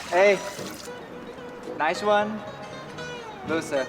Hey, nice one. Loser.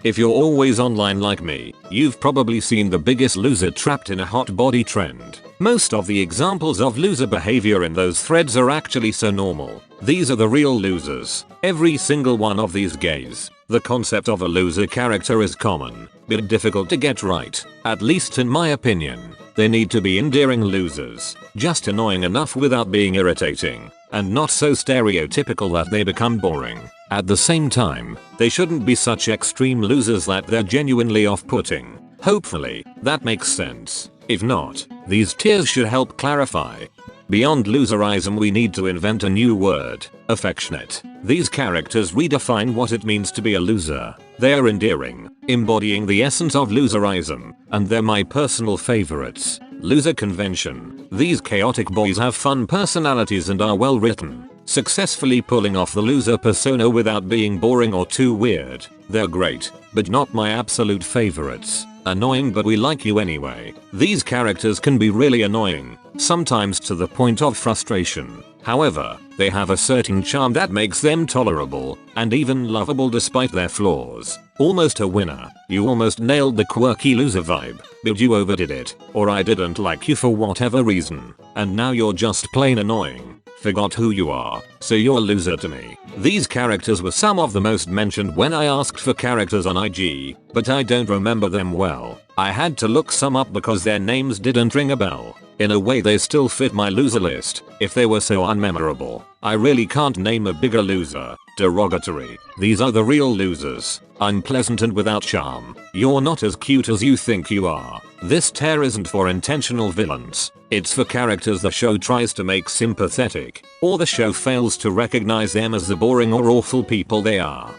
If you're always online like me, you've probably seen the biggest loser trapped in a hot body trend. Most of the examples of loser behavior in those threads are actually so normal. These are the real losers. Every single one of these gays. The concept of a loser character is common, but difficult to get right, at least in my opinion. They need to be endearing losers, just annoying enough without being irritating, and not so stereotypical that they become boring. At the same time, they shouldn't be such extreme losers that they're genuinely off-putting. Hopefully, that makes sense. If not, these tiers should help clarify. Beyond loserism, we need to invent a new word, affectionate. These characters redefine what it means to be a loser. They are endearing, embodying the essence of loserism, and they're my personal favorites. Loser convention. These chaotic boys have fun personalities and are well written, successfully pulling off the loser persona without being boring or too weird. They're great, but not my absolute favorites. Annoying, but we like you anyway. These characters can be really annoying, sometimes to the point of frustration. However, they have a certain charm that makes them tolerable, and even lovable despite their flaws. Almost a winner. You almost nailed the quirky loser vibe, but you overdid it, or I didn't like you for whatever reason, and now you're just plain annoying. Forgot who you are, so you're a loser to me. These characters were some of the most mentioned when I asked for characters on IG, but I don't remember them well. I had to look some up because their names didn't ring a bell. In a way, they still fit my loser list, if they were so unmemorable. I really can't name a bigger loser. Derogatory. These are the real losers. Unpleasant and without charm. You're not as cute as you think you are. This tier isn't for intentional villains. It's for characters the show tries to make sympathetic, or the show fails to recognize them as the boring or awful people they are.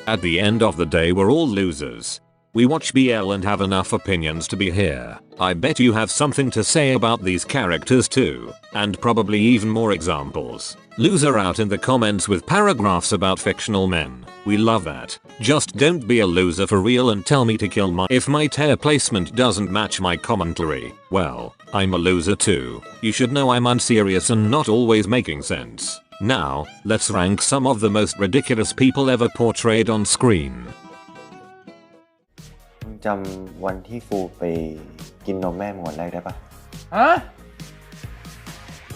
At the end of the day, we're all losers. We watch BL and have enough opinions to be here. I bet you have something to say about these characters too, and probably even more examples. Loser out in the comments with paragraphs about fictional men. We love that. Just don't be a loser for real and tell me to kill my— If my tier placement doesn't match my commentary, well, I'm a loser too. You should know I'm unserious and not always making sense. Now, let's rank some of the most ridiculous people ever portrayed on screen. จำวันที่ฟูไปกินนมแม่มึงวันแรกได้ปะ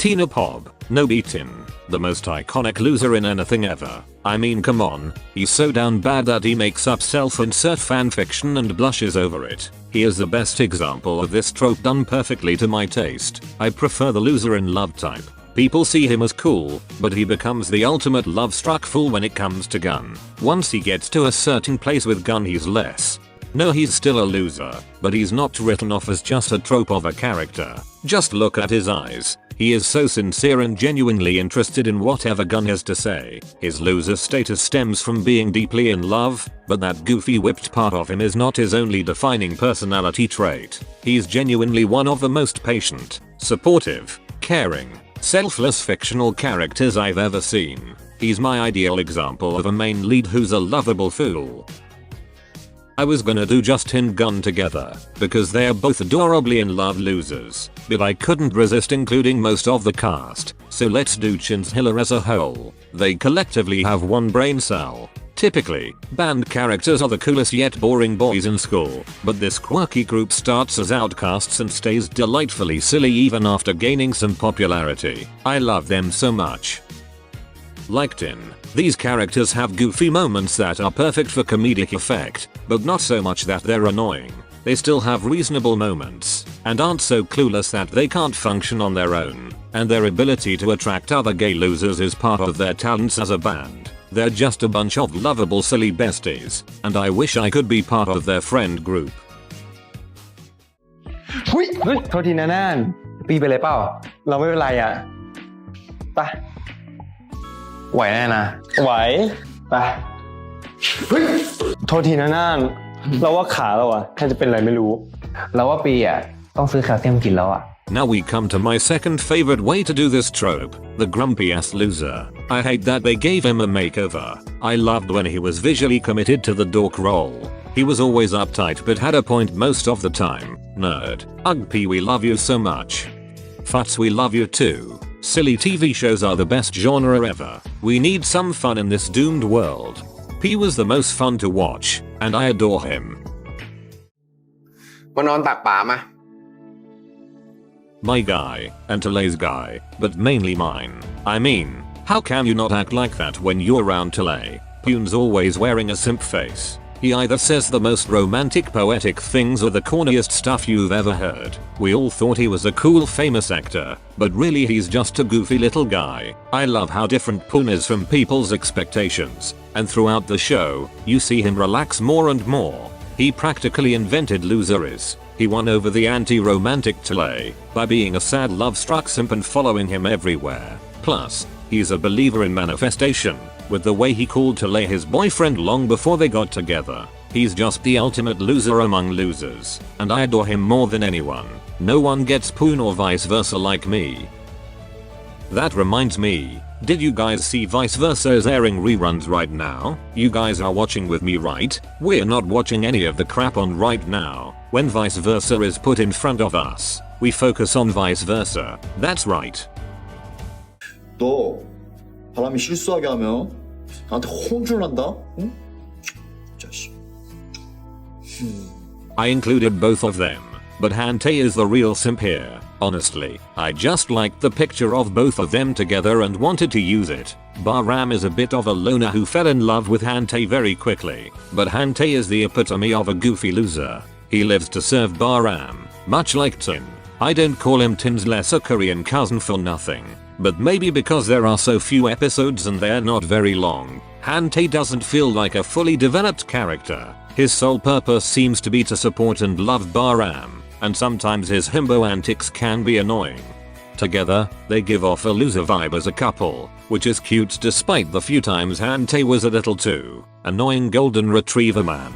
Tina Pob, no beatin. The most iconic loser in anything ever. I mean, come on, he's so down bad that he makes up self-insert fanfiction and blushes over it. He is the best example of this trope done perfectly to my taste. I prefer the loser in love type. People see him as cool, but he becomes the ultimate love-struck fool when it comes to gun. Once he gets to a certain place with gun, he's less. No, he's still a loser, but he's not written off as just a trope of a character. Just look at his eyes. He is so sincere and genuinely interested in whatever Gun has to say. His loser status stems from being deeply in love, but that goofy whipped part of him is not his only defining personality trait. He's genuinely one of the most patient, supportive, caring, selfless fictional characters I've ever seen. He's my ideal example of a main lead who's a lovable fool. I was gonna do Justin and Gun together, because they're both adorably in love losers, but I couldn't resist including most of the cast, so let's do Chinchilla as a whole. They collectively have one brain cell. Typically, band characters are the coolest yet boring boys in school, but this quirky group starts as outcasts and stays delightfully silly even after gaining some popularity. I love them so much. Like Tin, these characters have goofy moments that are perfect for comedic effect, but not so much that they're annoying. They still have reasonable moments, and aren't so clueless that they can't function on their own, and their ability to attract other gay losers is part of their talents as a band. They're just a bunch of lovable silly besties, and I wish I could be part of their friend group. เฮ้ยโทษทีนะน่านปีไปเลยเปล่าเราไม่เป็นไรอ่ะไปไหวแน่นะไหวไปเฮ้ยโทษทีนะน่านเราว่าขาเราอ่ะแค่จะเป็นอะไรไม่รู้เราว่าปีอ่ะต้องซื้อแคลเซียมกินแล้วอ่ะ Now we come to my second favorite way to do this trope, the grumpy ass loser. I hate that they gave him a makeover. I loved when he was visually committed to the dork role. He was always uptight but had a point most of the time. Nerd. Ugh P, we love you so much. Futs, we love you too. Silly TV shows are the best genre ever. We need some fun in this doomed world. P was the most fun to watch, and I adore him. มานอนตักป่ามา My guy, and Talay's guy, but mainly mine. I mean, how can you not act like that when you're around Talay? Puen's always wearing a simp face. He either says the most romantic poetic things or the corniest stuff you've ever heard. We all thought he was a cool famous actor, but really he's just a goofy little guy. I love how different Puen is from people's expectations, and throughout the show, you see him relax more and more. He practically invented loseris. He won over the anti-romantic Talay by being a sad love-struck simp and following him everywhere. Plus, he's a believer in manifestation, with the way he called Talay his boyfriend long before they got together. He's just the ultimate loser among losers, and I adore him more than anyone. No one gets Puen or vice versa like me. That reminds me, did you guys see Vice Versa is airing reruns right now? You guys are watching with me, right? We're not watching any of the crap on right now. When Vice Versa is put in front of us, we focus on Vice Versa. That's right. 너 바람이 실수하게 하면 나한테 혼쭐 난다? 응? 자식. I included both of them, but Hante is the real simp here. Honestly, I just liked the picture of both of them together and wanted to use it. Bahram is a bit of a loner who fell in love with Hante very quickly, but Hante is the epitome of a goofy loser. He lives to serve Bahram, much like Tin. I don't call him Tin's lesser Korean cousin for nothing, but maybe because there are so few episodes and they're not very long, Hante doesn't feel like a fully developed character. His sole purpose seems to be to support and love Bahram, and sometimes his himbo antics can be annoying. Together, they give off a loser vibe as a couple, which is cute despite the few times Hante was a little too annoying golden retriever man.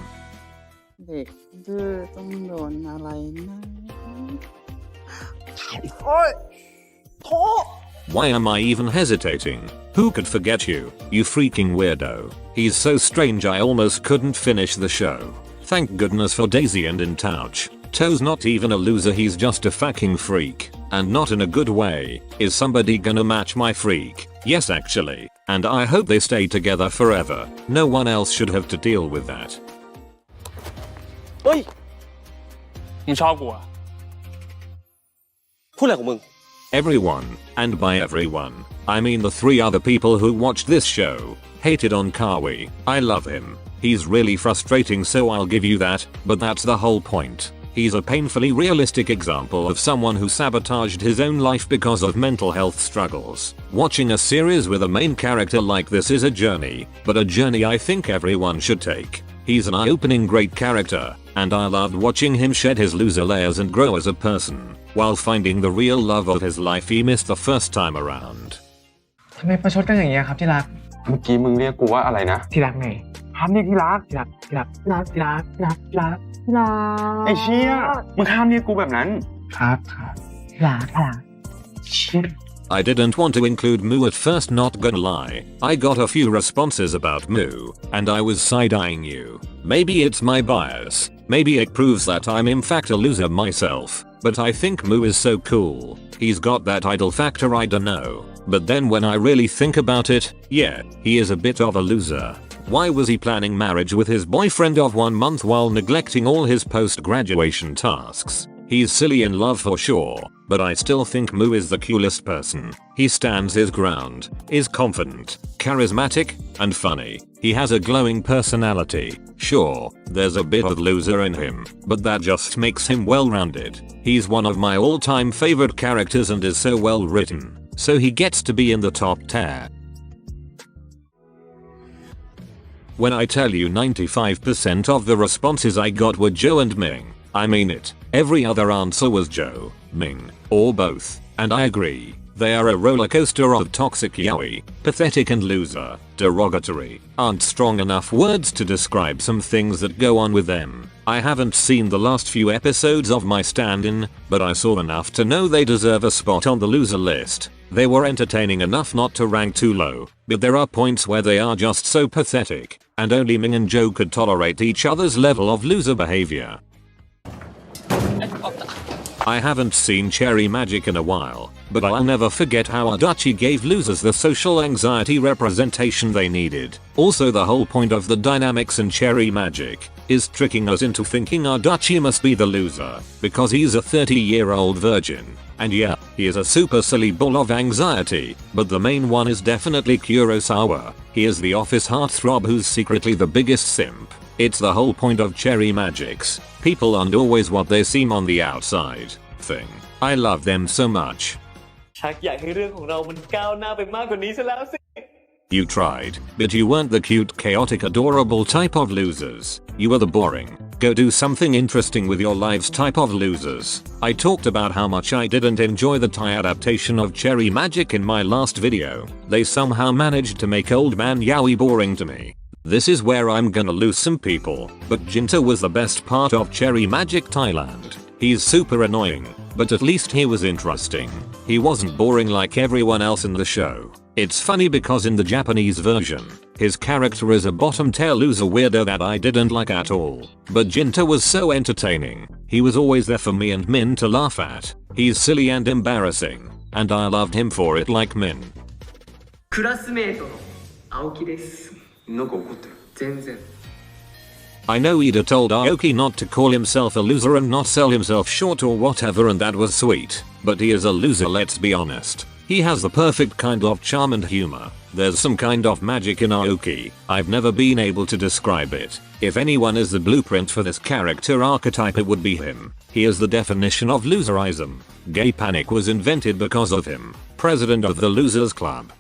เด็กดื้อต้องโดนอะไรนะโอ๊ยโถ Why am I even hesitating? Who could forget you, you freaking weirdo? He's so strange I almost couldn't finish the show. Thank goodness for Daisy and In Touch. Toe's not even a loser, he's just a fucking freak. And not in a good way. Is somebody gonna match my freak? Yes actually. And I hope they stay together forever. No one else should have to deal with that. เฮ้ยมึงชอบกูอะพูดอะไรของมึง Everyone, and by everyone, I mean the 3 other people who watched this show, hated on Kawi. I love him. He's really frustrating, so I'll give you that, but that's the whole point. He's a painfully realistic example of someone who sabotaged his own life because of mental health struggles. Watching a series with a main character like this is a journey, but a journey I think everyone should take. He's an eye-opening great character, and I loved watching him shed his loser layers and grow as a person, while finding the real love of his life he missed the first time around. ทำไมประชดกันอย่างเงี้ยครับที่รัก เมื่อกี้มึงเรียกกูว่าอะไรนะ ที่รักไงห้ามเรียกที่รักที่รักที่รักที่รักที่รักที่รักที่รักที่รัก ไอ้เชี่ยมึงห้ามเรียกกูแบบนั้น ครับครับที่รักที่รักชิบ I didn't want to include Moo at first, not gonna lie. I got a few responses about Moo, and I was side-eyeing you. Maybe it's my bias. Maybe it proves that I'm in fact a loser myself. But I think Moo is so cool. He's got that idol factor, I dunno. But then when I really think about it, yeah, he is a bit of a loser. Why was he planning marriage with his boyfriend of 1 month while neglecting all his post-graduation tasks? He's silly in love for sure, but I still think Moo is the coolest person. He stands his ground, is confident, charismatic, and funny. He has a glowing personality. Sure, there's a bit of loser in him, but that just makes him well-rounded. He's one of my all-time favorite characters and is so well written, so he gets to be in the top tier. When I tell you 95% of the responses I got were Joe and Ming, I mean it. Every other answer was Joe, Ming, or both, and I agree. They are a roller coaster of toxic yaoi, pathetic and loser, derogatory, aren't strong enough words to describe some things that go on with them. I haven't seen the last few episodes of my stand-in, but I saw enough to know they deserve a spot on the loser list. They were entertaining enough not to rank too low, but there are points where they are just so pathetic, and only Ming and Joe could tolerate each other's level of loser behavior. I haven't seen Cherry Magic in a while, but I'll never forget how Adachi gave losers the social anxiety representation they needed. Also, the whole point of the dynamics in Cherry Magic is tricking us into thinking Adachi must be the loser because he's a 30-year-old virgin. And yeah, he is a super silly ball of anxiety, but the main one is definitely Kurosawa. He is the office heartthrob who's secretly the biggest simp. It's the whole point of Cherry Magic's people aren't always what they seem on the outside thing. I love them so much. ชักอยากให้เรื่องของเรามันก้าวหน้าไปมากกว่านี้ซะแล้วสิ You tried, but you weren't the cute, chaotic, adorable type of losers. You were the boring, go do something interesting with your lives type of losers. I talked about how much I didn't enjoy the Thai adaptation of Cherry Magic in my last video. They somehow managed to make old man Yaoi boring to me. This is where I'm gonna lose some people, but Jinta was the best part of Cherry Magic Thailand. He's super annoying, but at least he was interesting. He wasn't boring like everyone else in the show. It's funny because in the Japanese version, his character is a bottom tail loser weirdo that I didn't like at all. But Jinta was so entertaining. He was always there for me and Min to laugh at. He's silly and embarrassing, and I loved him for it like Min. クラスメートの青木です。なんか怒ってる。全然。 I know Ida told Aoki not to call himself a loser and not sell himself short or whatever, and that was sweet, but he is a loser, let's be honest. He has the perfect kind of charm and humor. There's some kind of magic in Aoki. I've never been able to describe it. If anyone is the blueprint for this character archetype, it would be him. He is the definition of loserism. Gay panic was invented because of him. President of the Losers Club.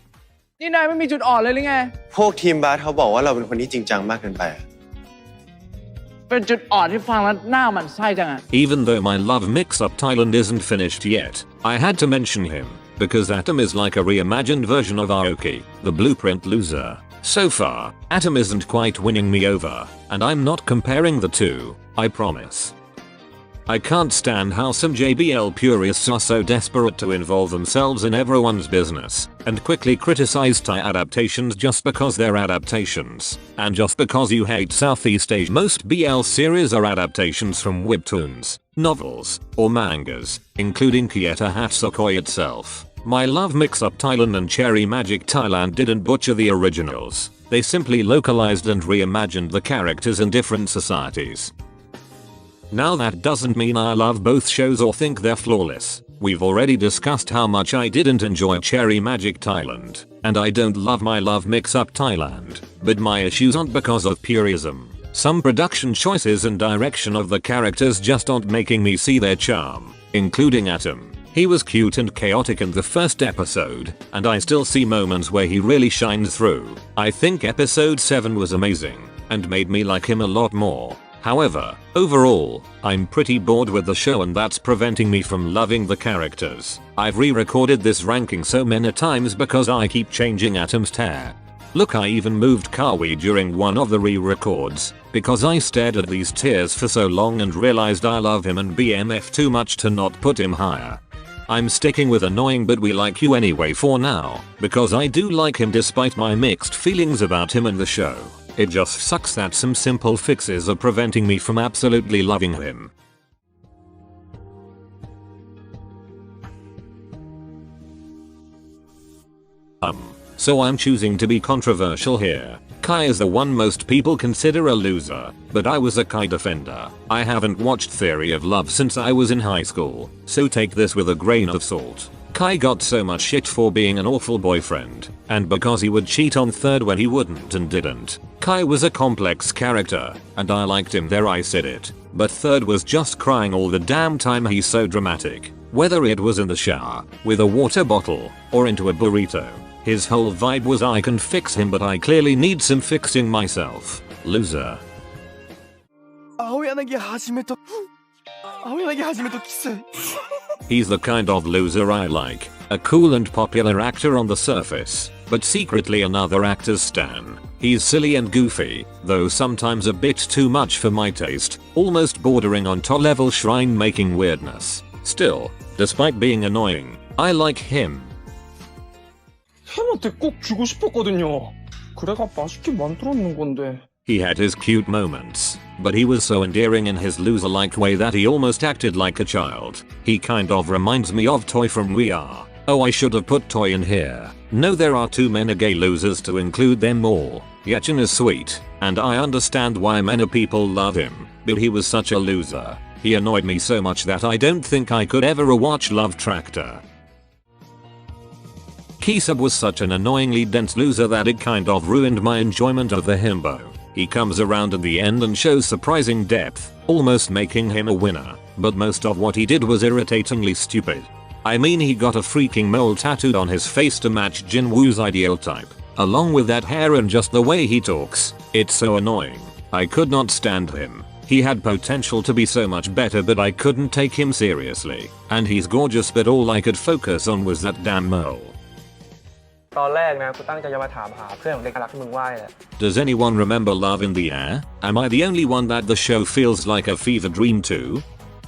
นี่นายไม่มีจุดอ่อนเลยหรือไง พวกทีมบาสเขาบอกว่าเราเป็นคนที่จริงจังมากเกินไป เป็นจุดอ่อนที่ฟังแล้วหน้าหมันไส้จังอะ Even though my love mix-up Thailand isn't finished yet, I had to mention him, because Atom is like a reimagined version of Aoki, the blueprint loser. So far, Atom isn't quite winning me over, and I'm not comparing the two, I promise. I can't stand how some JBL purists are so desperate to involve themselves in everyone's business and quickly criticize Thai adaptations just because they're adaptations, and just because you hate Southeast Asia. Most BL series are adaptations from webtoons, novels, or mangas, including Kieta Hatsukoi itself. My Love Mix-Up Thailand and Cherry Magic Thailand didn't butcher the originals, they simply localized and reimagined the characters in different societies. Now that doesn't mean I love both shows or think they're flawless. We've already discussed how much I didn't enjoy Cherry Magic Thailand, and I don't love My Love Mix-Up Thailand, but my issues aren't because of purism. Some production choices and direction of the characters just aren't making me see their charm, including Atom. He was cute and chaotic in the first episode, and I still see moments where he really shines through. I think episode 7 was amazing, and made me like him a lot more. However, overall, I'm pretty bored with the show, and that's preventing me from loving the characters. I've re-recorded this ranking so many times because I keep changing Atom's hair. Look, I even moved Kawi during one of the re-records, because I stared at these tears for so long and realized I love him and BMF too much to not put him higher. I'm sticking with annoying but we like you anyway for now, because I do like him despite my mixed feelings about him in the show. It just sucks that some simple fixes are preventing me from absolutely loving him. So I'm choosing to be controversial here. Kai is the one most people consider a loser, but I was a Kai defender. I haven't watched Theory of Love since I was in high school, so take this with a grain of salt. Kai got so much shit for being an awful boyfriend, and because he would cheat on Third when he wouldn't and didn't. Kai was a complex character, and I liked him, there I said it. But Third was just crying all the damn time, he's so dramatic. Whether it was in the shower, with a water bottle, or into a burrito. His whole vibe was I can fix him, but I clearly need some fixing myself. Loser. He's the kind of loser I like. A cool and popular actor on the surface, but secretly another actor's stan. He's silly and goofy, though sometimes a bit too much for my taste, almost bordering on top-level shrine-making weirdness. Still, despite being annoying, I like him. 햄한테 꼭 주고 싶었거든요. 그래가 맛있게 만들었는 건데. He had his cute moments, but he was so endearing in his loser-like way that he almost acted like a child. He kind of reminds me of Toy from We Are. Oh, I should have put Toy in here. No, there are too many gay losers to include them all. Yachin is sweet, and I understand why many people love him, but he was such a loser. He annoyed me so much that I don't think I could ever rewatch Love Tractor. Kisub was such an annoyingly dense loser that it kind of ruined my enjoyment of the himbo. He comes around in the end and shows surprising depth, almost making him a winner, but most of what he did was irritatingly stupid. I mean, he got a freaking mole tattooed on his face to match Jinwoo's ideal type. Along with that hair and just the way he talks, it's so annoying. I could not stand him. He had potential to be so much better, but I couldn't take him seriously. And he's gorgeous, but all I could focus on was that damn mole. ตอนแรกนะกูตั้งใจจะมาถามหาเพื่อนของเด็กรักที่มึงไหว้แหละ Does anyone remember Love in the Air? Am I the only one that the show feels like a fever dream to?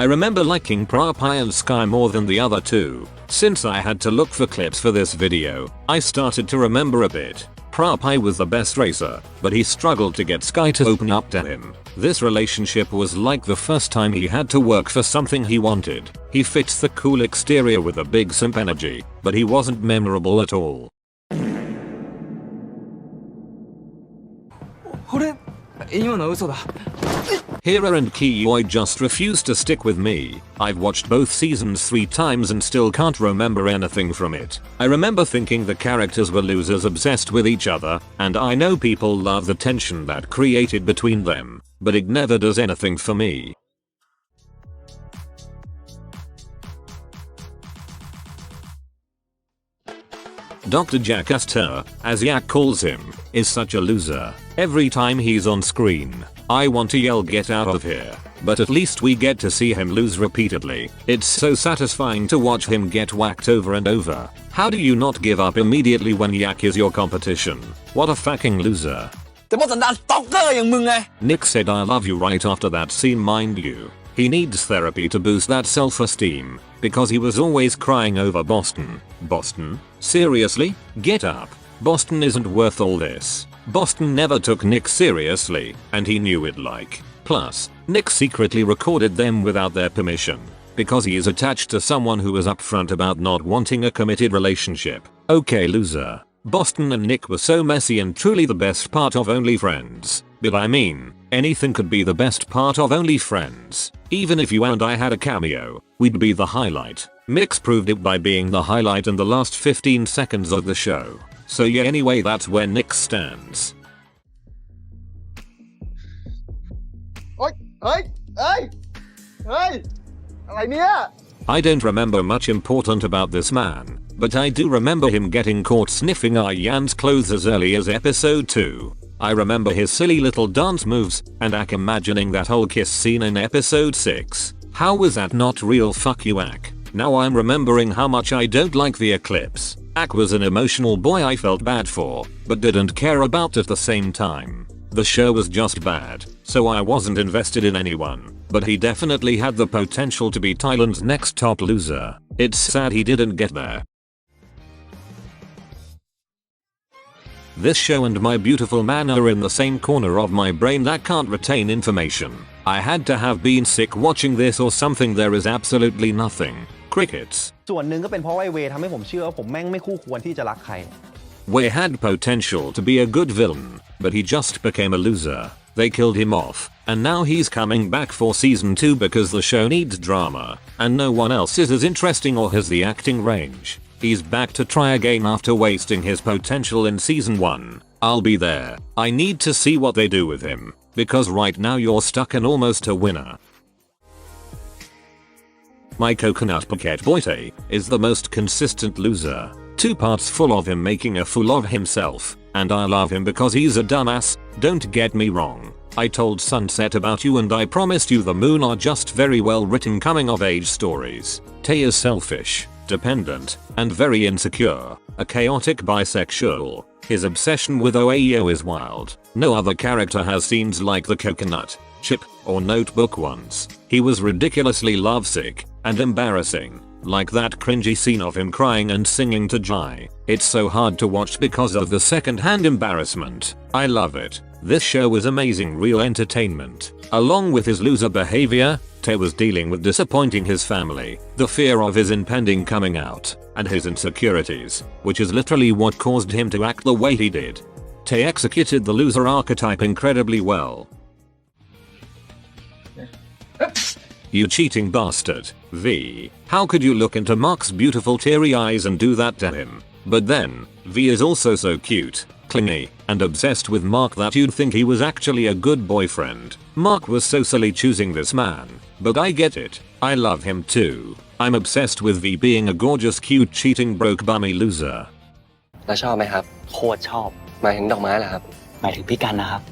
I remember liking Prapai and Sky more than the other two. Since I had to look for clips for this video, I started to remember a bit. Prapai was the best racer, but he struggled to get Sky to open up to him. This relationship was like the first time he had to work for something he wanted. He fits the cool exterior with a big simp energy, but he wasn't memorable at all. 俺今のは嘘だ Hira and Kiyoi just refuse to stick with me. I've watched both seasons 3 times and still can't remember anything from it. I remember thinking the characters were losers obsessed with each other, and I know people love the tension that created between them, but it never does anything for me. Dr. Jack Astor, as Yak calls him, is such a loser. Every time he's on screen, I want to yell get out of here, but at least we get to see him lose repeatedly. It's so satisfying to watch him get whacked over and over. How do you not give up immediately when Yak is your competition? What a fucking loser. แต่พวกสันดานสต็อกเกอร์อย่างมึงไง Nick said I love you right after that scene, mind you. He needs therapy to boost that self-esteem, because he was always crying over Boston. Boston? Seriously? Get up. Boston isn't worth all this. Boston never took Nick seriously, and he knew it like. Plus, Nick secretly recorded them without their permission, because he is attached to someone who was upfront about not wanting a committed relationship. Okay, loser. Boston and Nick were so messy and truly the best part of Only Friends. But I mean, anything could be the best part of Only Friends. Even if you and I had a cameo, we'd be the highlight. Mix proved it by being the highlight in the last 15 seconds of the show. So yeah, anyway, that's where Nick stands. เฮ้ย อะไรเนี่ย I don't remember much important about this man, but I do remember him getting caught sniffing Ayan's clothes as early as episode 2. I remember his silly little dance moves, and Ak imagining that whole kiss scene in episode 6. How was that not real? Fuck you, Ak. Now I'm remembering how much I don't like the eclipse. Ak was an emotional boy I felt bad for, but didn't care about at the same time. The show was just bad, so I wasn't invested in anyone, but he definitely had the potential to be Thailand's next top loser. It's sad he didn't get there. This show and My Beautiful Man are in the same corner of my brain that can't retain information. I had to have been sick watching this or something. There is absolutely nothing. Crickets. ส่วนหนึ่งก็เป็นเพราะว่าไอ้เวทำให้ผมเชื่อว่าผมแม่งไม่คู่ควรที่จะรักใคร Wei had potential to be a good villain, but he just became a loser. They killed him off, and now he's coming back for season 2 because the show needs drama, and no one else is as interesting or has the acting range. He's back to try again after wasting his potential in season 1. I'll be there. I need to see what they do with him, because right now you're stuck in almost a winner. My coconut Paket Boite is the most consistent loser. 2 parts full of him making a fool of himself, and I love him because he's a dumbass, don't get me wrong. I told Sunset about you and I promised you the Moon are just very well written coming of age stories. Tae is selfish, dependent, and very insecure, a chaotic bisexual. His obsession with Oeo is wild. No other character has scenes like the coconut, chip, or notebook ones. He was ridiculously lovesick and embarrassing, like that cringy scene of him crying and singing to Jai. It's so hard to watch because of the second-hand embarrassment. I love it. This show was amazing real entertainment. Along with his loser behavior, Tae was dealing with disappointing his family, the fear of his impending coming out, and his insecurities, which is literally what caused him to act the way he did. Tae executed the loser archetype incredibly well. You cheating bastard. V. How could you look into Mark's beautiful teary eyes and do that to him? But then, V is also so cute, clingy, and obsessed with Mark that you'd think he was actually a good boyfriend. Mark was so silly choosing this man, but I get it. I love him too. I'm obsessed with V being a gorgeous cute cheating broke bummy loser. แล้วชอบไหมครับโคตรชอบหมายถึงดอกไม้เหรอครับหมายถึงพี่กันนะครับ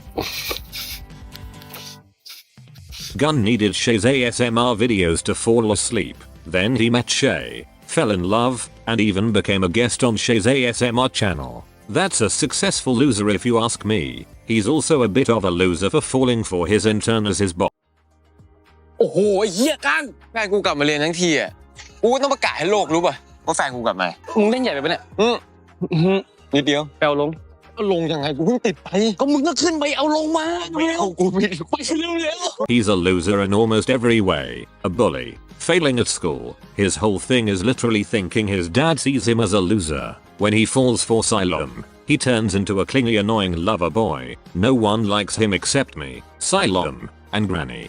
Gun needed Shay's ASMR videos to fall asleep. Then he met Shay, fell in love, and even became a guest on Shay's ASMR channel. That's a successful loser if you ask me. He's also a bit of a loser for falling for his intern as his boss. โอ้โหเหี้ยกังแฟนกูกลับมาเรียนทั้งทีอ่ะกูก็ต้องประกาศให้โลกรู้ป่ะว่าแฟนกูกลับมามึงเล่นใหญ่ไปปะเนี่ยนิดเดียวไปเอาลงลงยังไงกูเพิ่งติดไปก็มึงก็ขึ้นไปเอาลงมาไม่เอากูไปเร็ว He's a loser in almost every way. A bully, failing at school. His whole thing is literally thinking his dad sees him as a loser. When he falls for Siloam, he turns into a clingy annoying lover boy. No one likes him except me, Siloam, and Granny.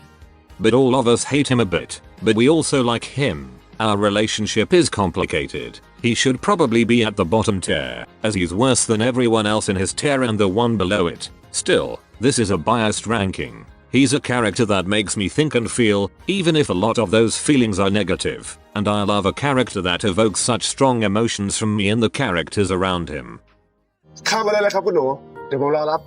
But all of us hate him a bit, but we also like him. Our relationship is complicated. He should probably be at the bottom tier, as he's worse than everyone else in his tier and the one below it. Still, this is a biased ranking. He's a character that makes me think and feel, even if a lot of those feelings are negative, and I love a character that evokes such strong emotions from me and the characters around him. ข้ามมาได้เลยครับคุณหนูเดี๋ยวผมรอรับ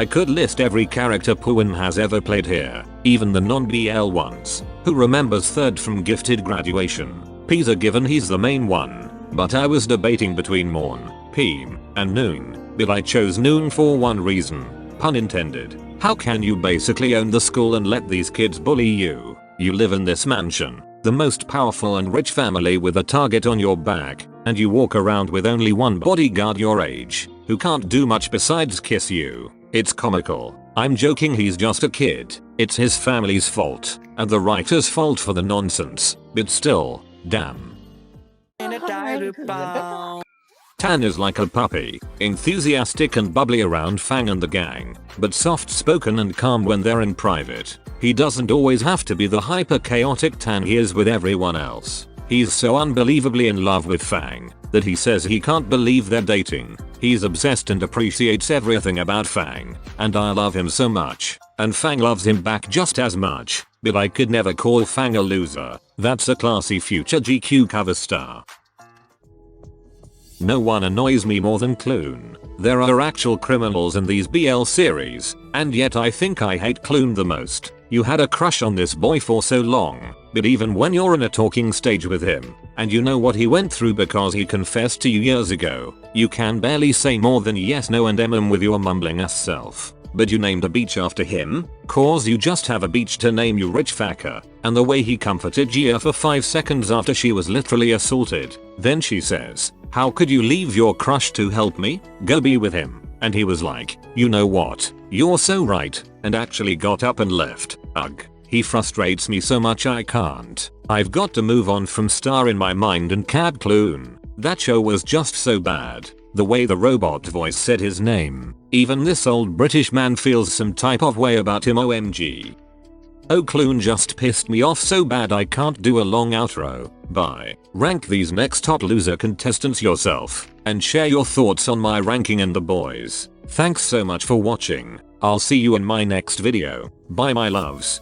I could list every character Puen has ever played here, even the non-BL ones. Who remembers third from Gifted Graduation? P's a given he's the main one, but I was debating between Morn, Peem, and Noon, but I chose Noon for one reason, pun intended. How can you basically own the school and let these kids bully you? You live in this mansion, the most powerful and rich family with a target on your back, and you walk around with only one bodyguard your age, who can't do much besides kiss you. It's comical. I'm joking, he's just a kid. It's his family's fault, and the writer's fault for the nonsense, but still, damn. Tan is like a puppy, enthusiastic and bubbly around Fang and the gang, but soft-spoken and calm when they're in private. He doesn't always have to be the hyper-chaotic Tan he is with everyone else. He's so unbelievably in love with Fang that he says he can't believe they're dating. He's obsessed and appreciates everything about Fang, and I love him so much, and Fang loves him back just as much, but I could never call Fang a loser. That's a classy future GQ cover star. No one annoys me more than Clune. There are actual criminals in these BL series, and yet I think I hate Clune the most. You had a crush on this boy for so long, but even when you're in a talking stage with him, and you know what he went through because he confessed to you years ago, you can barely say more than yes, no and with your mumbling ass self. But you named a beach after him? Cause you just have a beach to name you rich fucker. And the way he comforted Gia for 5 seconds after she was literally assaulted. Then she says, "How could you leave your crush to help me? Go be with him." And he was like, "You know what? You're so right," and actually got up and left. Ugh. He frustrates me so much I can't. I've got to move on from Star in my mind and Cab Clune. That show was just so bad. The way the robot voice said his name. Even this old British man feels some type of way about him, OMG. Oh, Clune just pissed me off so bad I can't do a long outro. Bye. Rank these next top loser contestants yourself, and share your thoughts on my ranking and the boys. Thanks so much for watching. I'll see you in my next video. Bye my loves.